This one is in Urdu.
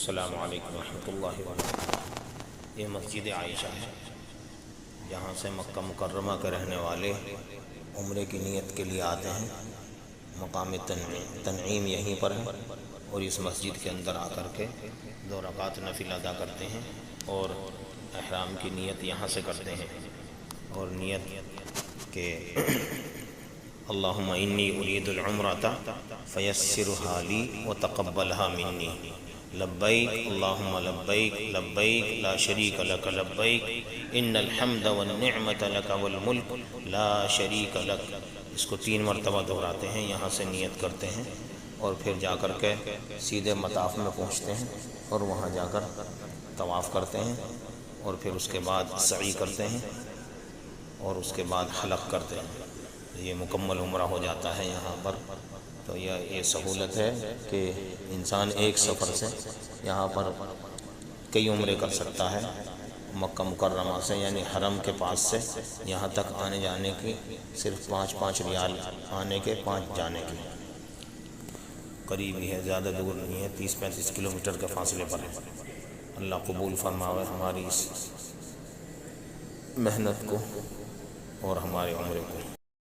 السلام علیکم ورحمۃ اللہ وبرکاتہ۔ یہ مسجد عائشہ ہے، جہاں سے مکہ مکرمہ کے رہنے والے عمرے کی نیت کے لیے آتے ہیں۔ مقام تنعیم یہیں پر ہے، اور اس مسجد کے اندر آ کر کے 2 رکعت نفل ادا کرتے ہیں اور احرام کی نیت یہاں سے کرتے ہیں، اور نیت کہ اللہم انی ارید العمرۃ فیسرھا لی وتقبلھا منی، لبیک اللہم لبیک لبیک لا شریک لک لبیک ان الحمد والنعمت لک والملک لا شریک لک۔ اس کو 3 مرتبہ دہراتے ہیں، یہاں سے نیت کرتے ہیں اور پھر جا کر کے سیدھے مطاف میں پہنچتے ہیں اور وہاں جا کر طواف کرتے ہیں، اور پھر اس کے بعد سعی کرتے ہیں اور اس کے بعد حلق کرتے ہیں۔ یہ مکمل عمرہ ہو جاتا ہے یہاں پر۔ تو یہ سہولت ہے کہ انسان ایک سفر سے یہاں پر کئی عمرے کر سکتا ہے۔ مکہ مکرمہ سے یعنی حرم کے پاس سے یہاں تک آنے جانے کی صرف 5 ریال آنے کے، 5 جانے کے، قریب ہی ہے، زیادہ دور نہیں ہے، 30-35 کلومیٹر کے فاصلے پر ہے۔ اللہ قبول فرماوے ہماری اس محنت کو اور ہمارے عمرے کو۔